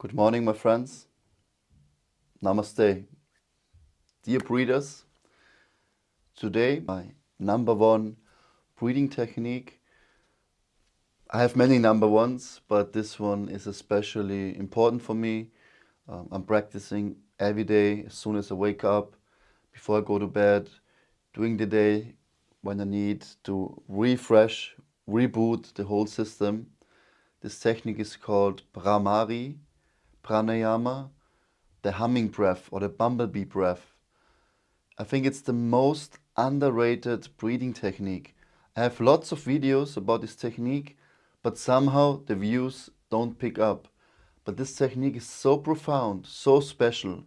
Good morning, my friends. Namaste. Dear breathers, today my number one breathing technique. I have many number ones, but this one is especially important for me. I'm practicing every day as soon as I wake up, before I go to bed, during the day when I need to refresh, reboot the whole system. This technique is called Bhramari Pranayama, the humming breath or the bumblebee breath. I think it's the most underrated breathing technique. I have lots of videos about this technique, but somehow the views don't pick up. But this technique is so profound, so special.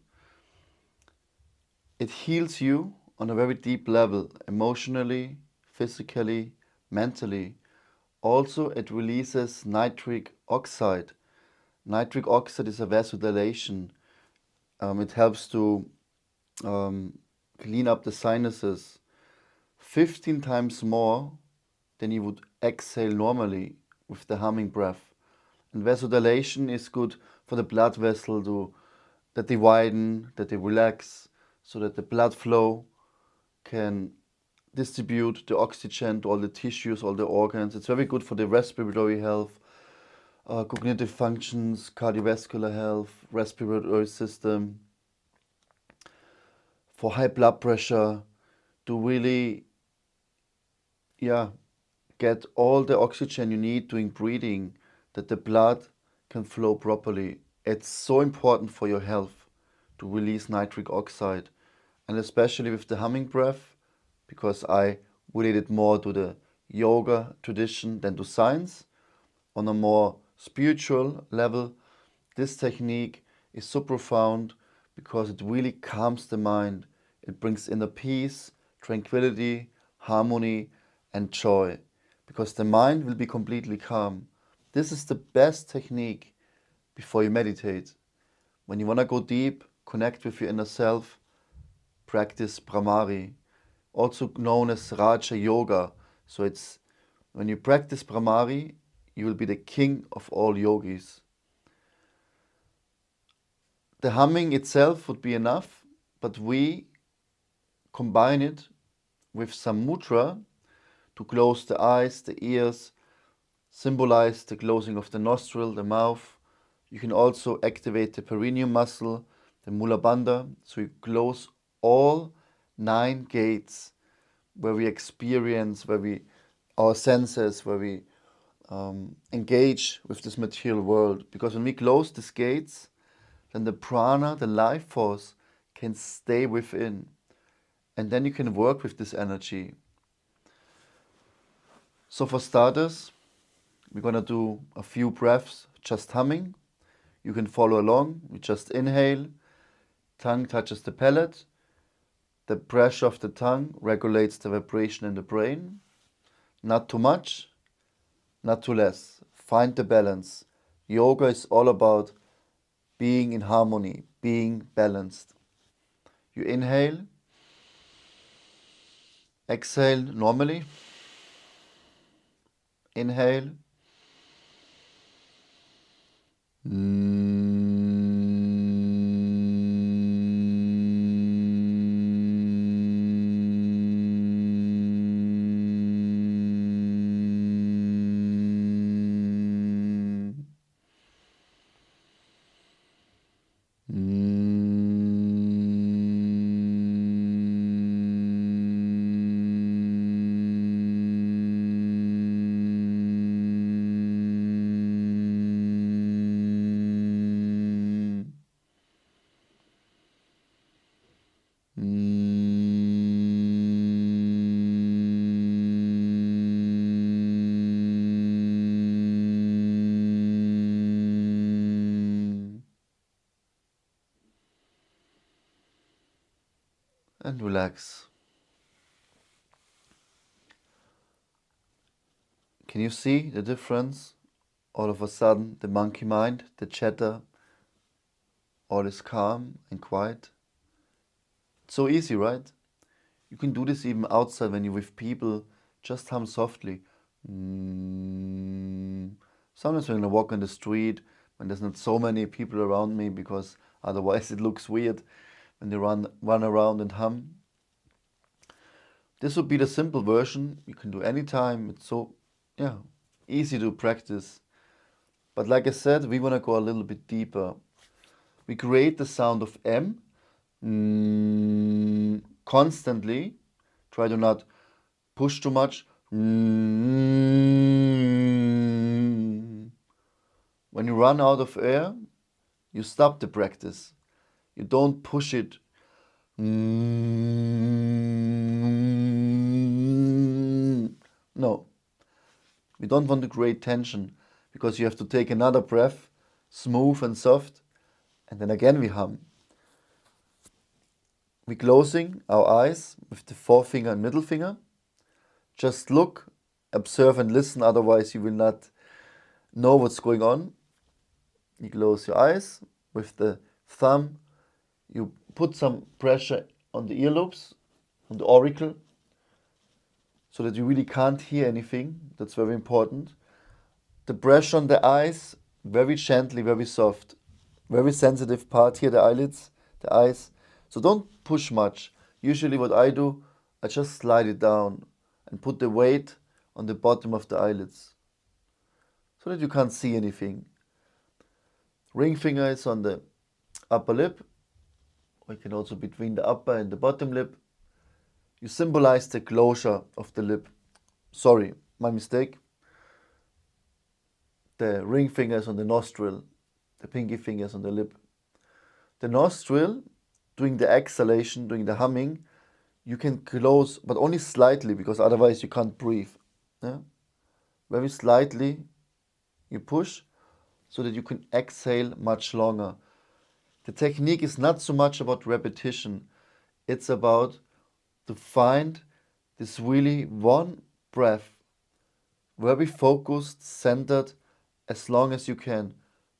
It heals you on a very deep level, emotionally, physically, mentally. Also, it releases nitric oxide. Nitric oxide is a vasodilation. It helps to clean up the sinuses 15 times more than you would exhale normally with the humming breath. And vasodilation is good for the blood vessel that they widen, that they relax, so that the blood flow can distribute the oxygen to all the tissues, all the organs. It's very good for the respiratory health, cognitive functions, cardiovascular health, respiratory system, for high blood pressure, to really, get all the oxygen you need during breathing, that the blood can flow properly. It's so important for your health to release nitric oxide, and especially with the humming breath, because I relate it more to the yoga tradition than to science. On a more spiritual level, this technique is so profound because it really calms the mind. It brings inner peace, tranquility, harmony, and joy, because the mind will be completely calm. This is the best technique before you meditate. When you want to go deep, connect with your inner self, practice Bhramari, also known as Raja Yoga. So it's when you practice Bhramari, you will be the king of all yogis. The humming itself would be enough, but we combine it with some mudra to close the eyes, the ears, symbolize the closing of the nostril, the mouth. You can also activate the perineum muscle, the mula bandha, so you close all 9 gates where we experience, our senses, where we engage with this material world. Because when we close these gates, then the prana, the life force, can stay within. And then you can work with this energy. So for starters, we're going to do a few breaths just humming. You can follow along. We just inhale, tongue touches the palate. The pressure of the tongue regulates the vibration in the brain. Not too much, not too less. Find the balance. Yoga is all about being in harmony, being balanced. You inhale, exhale normally. Inhale. And relax. Can you see the difference? All of a sudden, the monkey mind, the chatter, all is calm and quiet. It's so easy, right? You can do this even outside when you're with people. Just hum softly. Sometimes when I walk on the street, when there's not so many people around me, because otherwise it looks weird when they run around and hum. This would be the simple version. You can do anytime. It's so, yeah, easy to practice. But like I said, we want to go a little bit deeper. We create the sound of M constantly. Try to not push too much. When you run out of air, you stop the practice. You don't push it. No. We don't want to create tension, because you have to take another breath, smooth and soft, and then again we hum. We're closing our eyes with the forefinger and middle finger. Just look, observe and listen, otherwise you will not know what's going on. You close your eyes with the thumb. You put some pressure on the earlobes, on the auricle, so that you really can't hear anything. That's very important. The pressure on the eyes, very gently, very soft. Very sensitive part here, the eyelids, the eyes. So don't push much. Usually what I do, I just slide it down and put the weight on the bottom of the eyelids, so that you can't see anything. Ring finger is on the upper lip, or you can also between the upper and the bottom lip. You symbolize the closure of the lip. Sorry, my mistake. The ring finger is on the nostril, the pinky finger is on the lip. The nostril, doing the exhalation, doing the humming, you can close, but only slightly, because otherwise you can't breathe. Yeah? Very slightly you push, so that you can exhale much longer. The technique is not so much about repetition. It's about to find this really one breath, very focused, centered, as long as you can,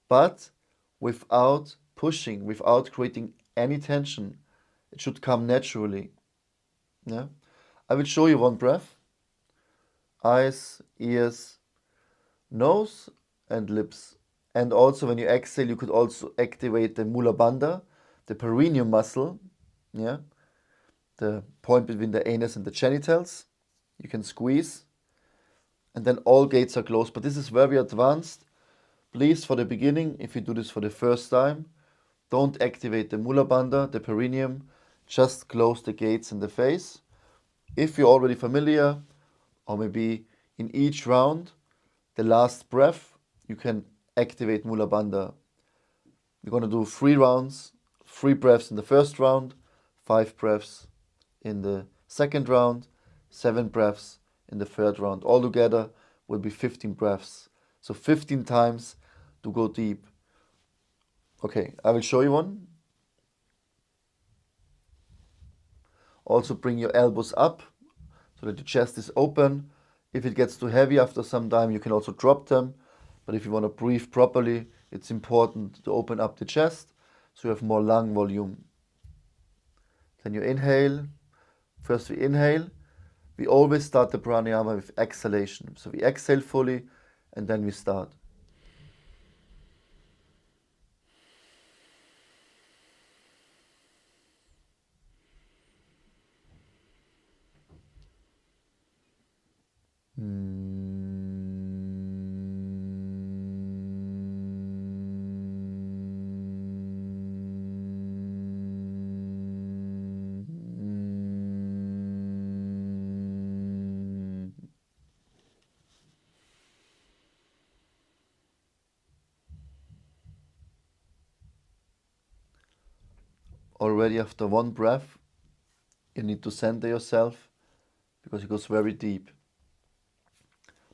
but without pushing, without creating any tension. It should come naturally. Yeah? I will show you one breath. Eyes, ears, nose and lips. And also when you exhale, you could also activate the mula bandha, the perineum muscle, yeah, the point between the anus and the genitals. You can squeeze, and then all gates are closed. But this is very advanced. Please, for the beginning, if you do this for the first time, don't activate the mula bandha, the perineum. Just close the gates in the face. If you're already familiar, or maybe in each round, the last breath, you can activate mula bandha. We're going to do 3 rounds, 3 breaths in the first round, 5 breaths in the second round, 7 breaths in the third round. Altogether will be 15 breaths. So 15 times to go deep. Okay, I will show you one. Also bring your elbows up so that your chest is open. If it gets too heavy after some time, you can also drop them. But if you want to breathe properly, it's important to open up the chest so you have more lung volume. Then you inhale. First we inhale. We always start the pranayama with exhalation. So we exhale fully and then we start. Already after one breath, you need to center yourself because it goes very deep.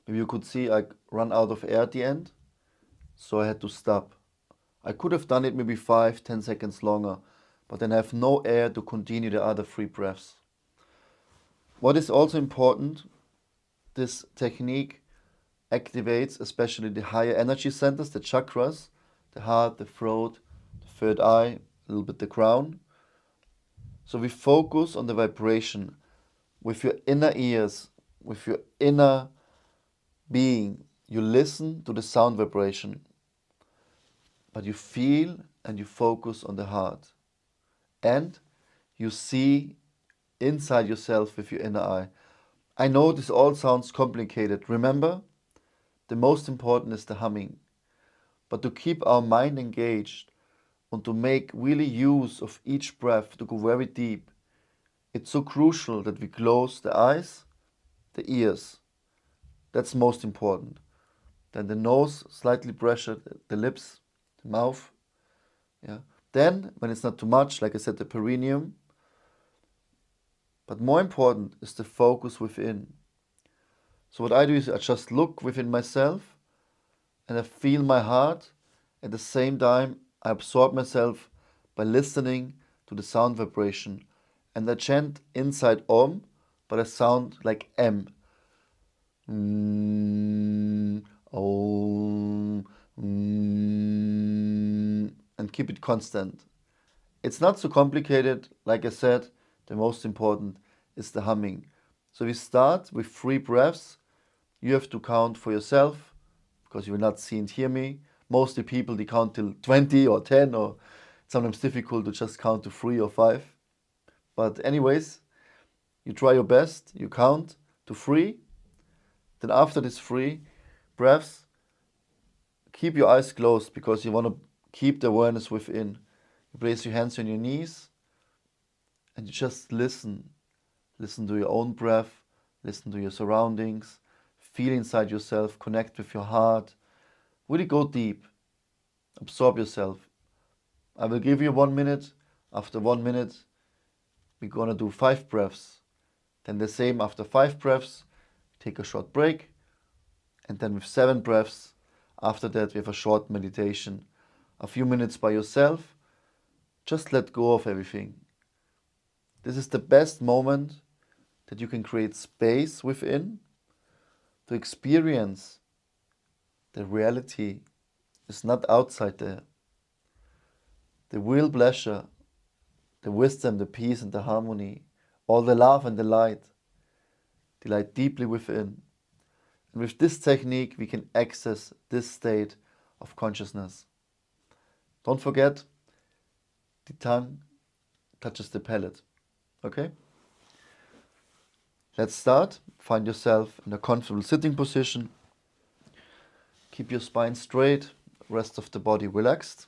Maybe you could see I run out of air at the end, so I had to stop. I could have done it maybe 5-10 seconds longer, but then I have no air to continue the other 3 breaths. What is also important, this technique activates especially the higher energy centers, the chakras, the heart, the throat, the third eye, a little bit the crown. So we focus on the vibration with your inner ears, with your inner being. You listen to the sound vibration. but you feel and you focus on the heart. And you see inside yourself with your inner eye. I know this all sounds complicated. Remember, the most important is the humming. But to keep our mind engaged and to make really use of each breath, to go very deep, it's so crucial that we close the eyes, the ears. That's most important. Then the nose, slightly pressure the lips, the mouth. Yeah. Then, when it's not too much, like I said, the perineum. But more important is the focus within. So what I do is I just look within myself and I feel my heart. At the same time, I absorb myself by listening to the sound vibration. And I chant inside Om, but I sound like M. Om, and keep it constant. It's not so complicated. Like I said, the most important is the humming. So we start with 3 breaths. You have to count for yourself because you will not see and hear me. Mostly people, they count till 20 or 10, or it's sometimes difficult to just count to 3 or 5. But anyways, you try your best, you count to 3. Then after these 3 breaths, keep your eyes closed because you want to keep the awareness within. You place your hands on your knees and you just listen. Listen to your own breath, listen to your surroundings, feel inside yourself, connect with your heart. Really go deep, absorb yourself. I will give you 1 minute. After 1 minute, we're gonna do 5 breaths. Then the same after 5 breaths, take a short break. And then with 7 breaths, after that we have a short meditation. A few minutes by yourself. Just let go of everything. This is the best moment that you can create space within to experience the reality is not outside there. The real pleasure, the wisdom, the peace and the harmony, all the love and the light, they lie deeply within. And with this technique, we can access this state of consciousness. Don't forget, the tongue touches the palate. Okay? Let's start. Find yourself in a comfortable sitting position. Keep your spine straight, rest of the body relaxed.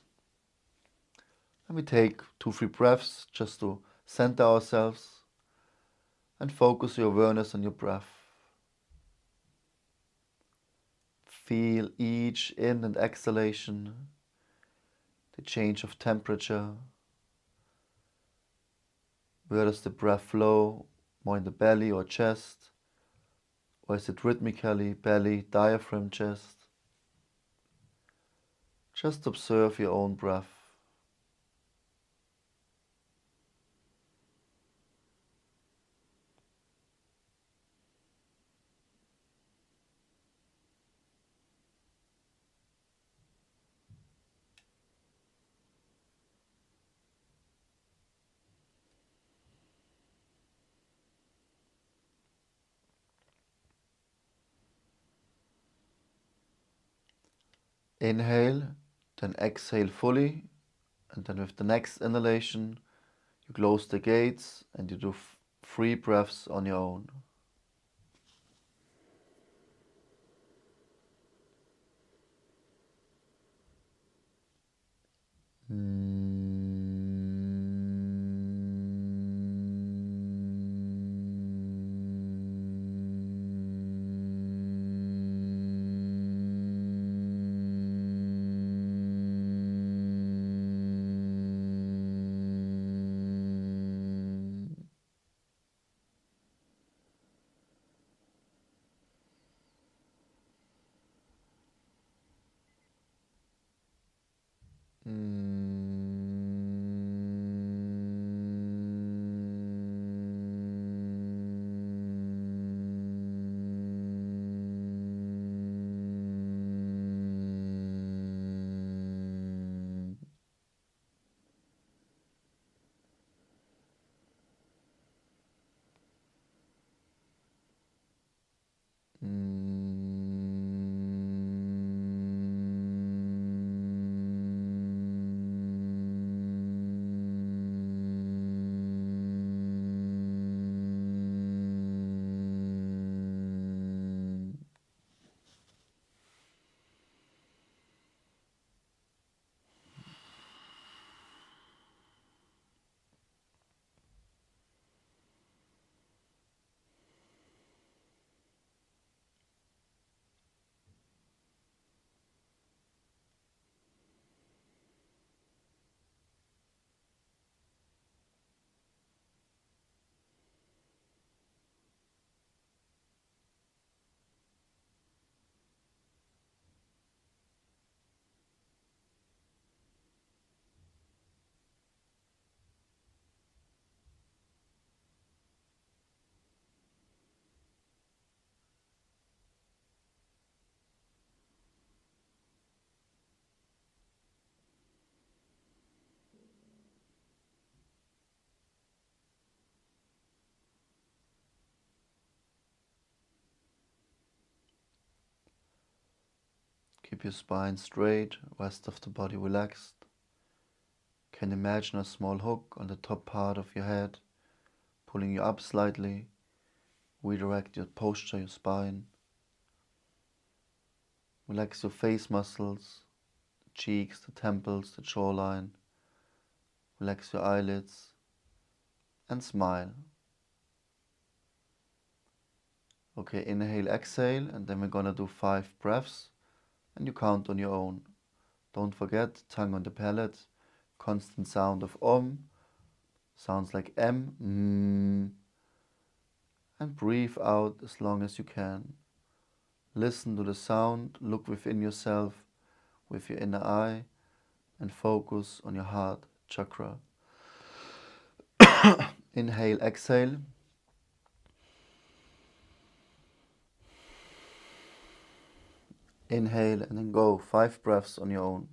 And we take 2-3 breaths just to center ourselves and focus your awareness on your breath. Feel each in and exhalation, the change of temperature. Where does the breath flow? More in the belly or chest? Or is it rhythmically belly, diaphragm, chest? Just observe your own breath. Inhale, then exhale fully, and then with the next inhalation, you close the gates and you do 3 breaths on your own. Mm. Keep your spine straight, rest of the body relaxed. Can imagine a small hook on the top part of your head, pulling you up slightly. Redirect your posture, your spine. Relax your face muscles, the cheeks, the temples, the jawline. Relax your eyelids and smile. Okay, inhale, exhale, and then we're gonna do 5 breaths and you count on your own. Don't forget, tongue on the palate, constant sound of sounds like M, and breathe out as long as you can. Listen to the sound, look within yourself with your inner eye, and focus on your heart chakra. Inhale, exhale. Inhale and then go 5 breaths on your own.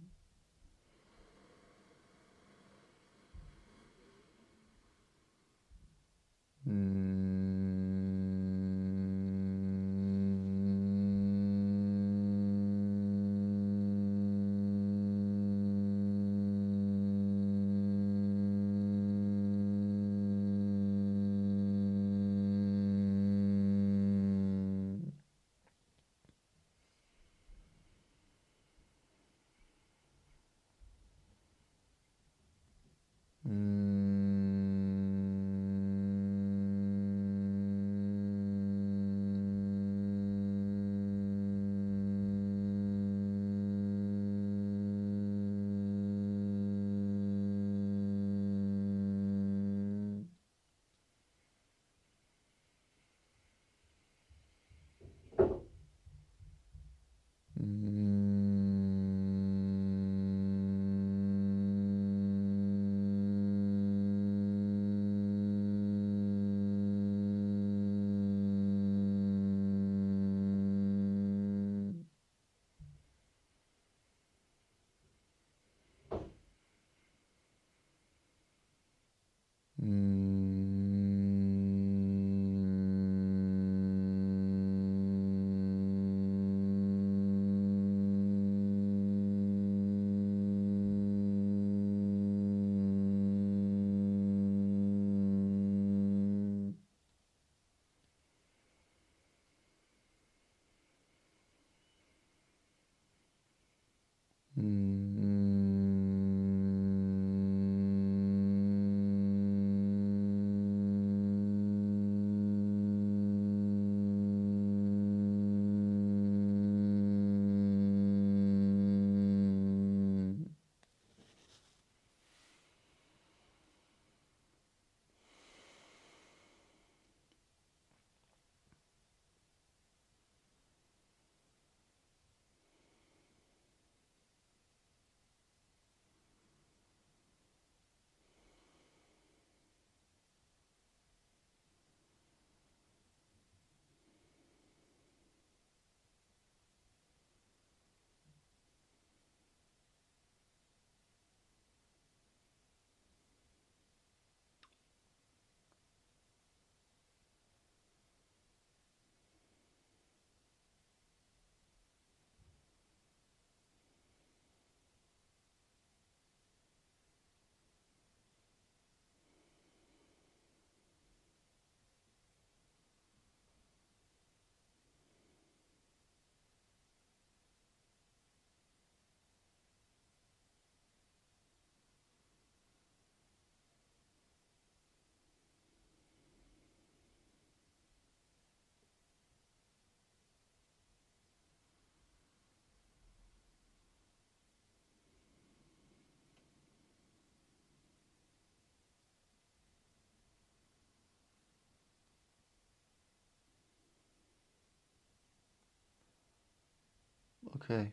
Okay,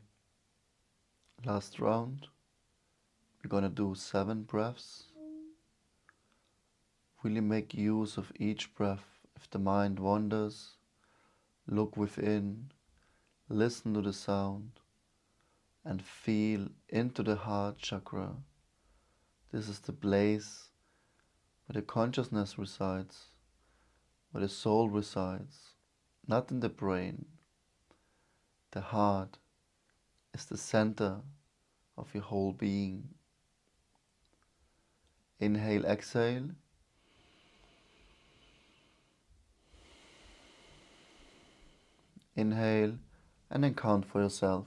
last round. We're gonna do 7 breaths. Really make use of each breath. If the mind wanders, look within, listen to the sound, and feel into the heart chakra. This is the place where the consciousness resides, where the soul resides, not in the brain. The heart is the center of your whole being. Inhale, exhale. Inhale and then count for yourself.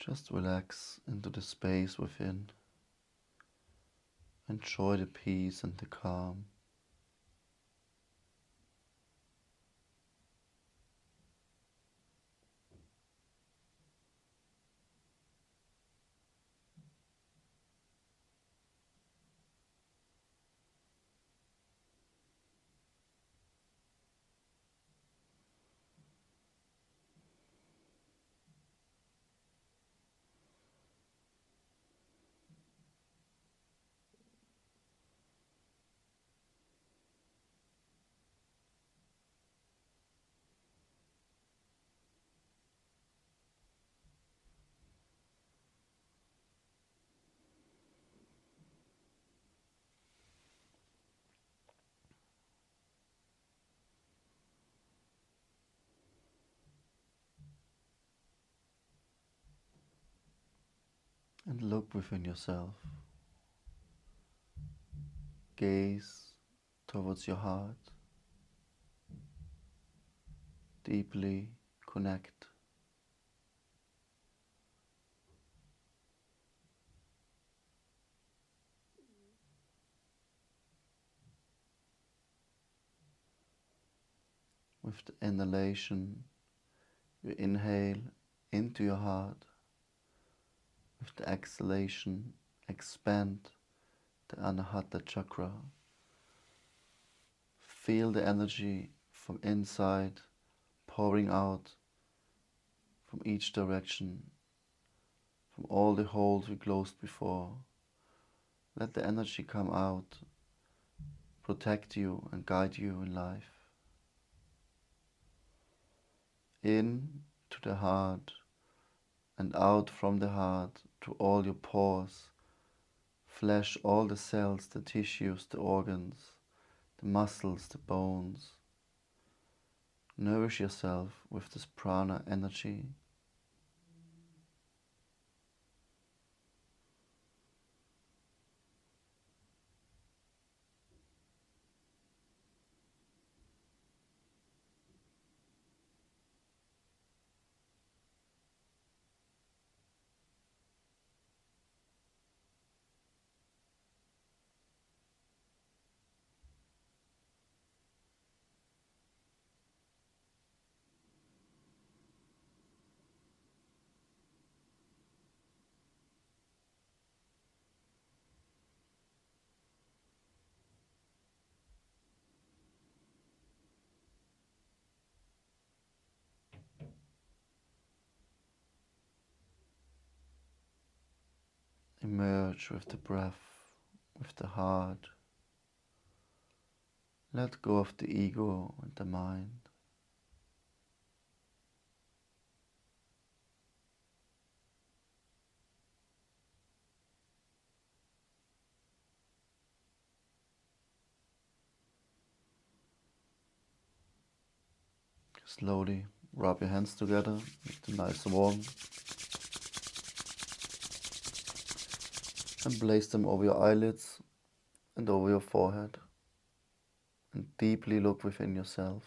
Just relax into the space within. Enjoy the peace and the calm. And look within yourself. Gaze towards your heart. Deeply connect. With the inhalation, you inhale into your heart. With the exhalation, expand the Anahata chakra. Feel the energy from inside pouring out from each direction, from all the holes we closed before. Let the energy come out, protect you and guide you in life. In to the heart and out from the heart to all your pores, flesh, all the cells, the tissues, the organs, the muscles, the bones. Nourish yourself with this prana energy. Emerge with the breath, with the heart. Let go of the ego and the mind. Slowly rub your hands together, make them nice and warm, and place them over your eyelids and over your forehead, and deeply look within yourself.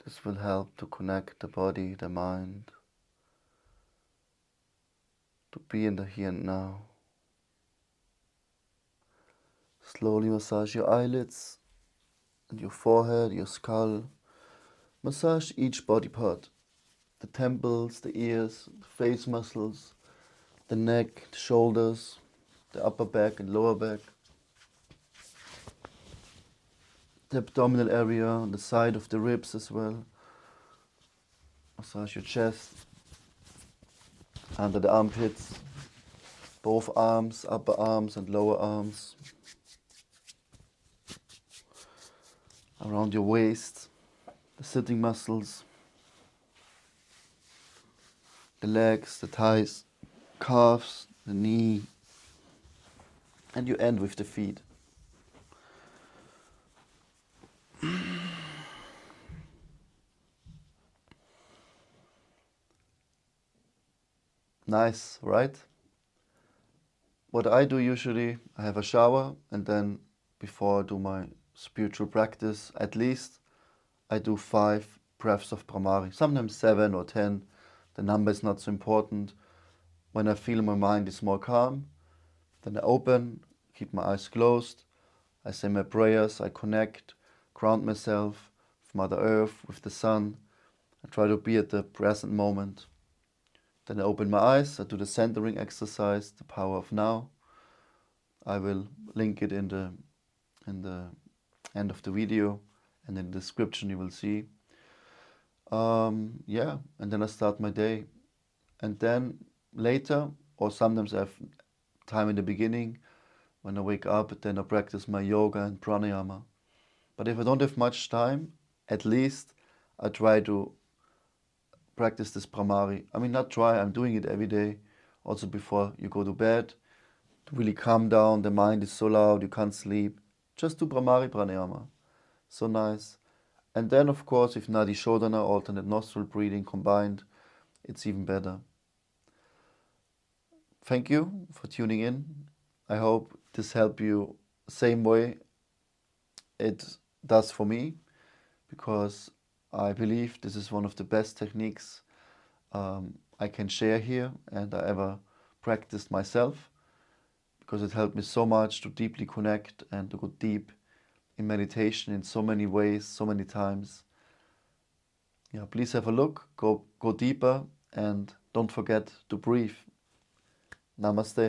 This will help to connect the body, the mind, to be in the here and now. Slowly massage your eyelids and your forehead, your skull. Massage each body part, the temples, the ears, the face muscles, the neck, the shoulders, the upper back and lower back, the abdominal area, the side of the ribs as well. Massage your chest, under the armpits, both arms, upper arms and lower arms, around your waist, the sitting muscles, the legs, the thighs, calves, the knee, and you end with the feet. Nice, right? What I do usually, I have a shower, and then before I do my spiritual practice, at least I do 5 breaths of Bhramari, sometimes 7 or 10. The number is not so important. When I feel my mind is more calm, then I open, keep my eyes closed, I say my prayers, I connect, ground myself with Mother Earth, with the sun. I try to be at the present moment. Then I open my eyes, I do the centering exercise, the power of now. I will link it in the end of the video, and in the description you will see. Yeah, and then I start my day. And then later, or sometimes I have time in the beginning, when I wake up, then I practice my yoga and pranayama. But if I don't have much time, at least I try to practice this Bhramari. I mean, not try, I'm doing it every day, also before you go to bed, to really calm down. The mind is so loud, you can't sleep. Just do Bhramari Pranayama. So nice. And then, of course, if Nadi Shodhana, alternate nostril breathing combined, it's even better. Thank you for tuning in. I hope this helped you same way it does for me, because I believe this is one of the best techniques I can share here and I ever practiced myself, because it helped me so much to deeply connect and to go deep in meditation in so many ways, so many times. Yeah, please have a look, go deeper, and don't forget to breathe. Namaste.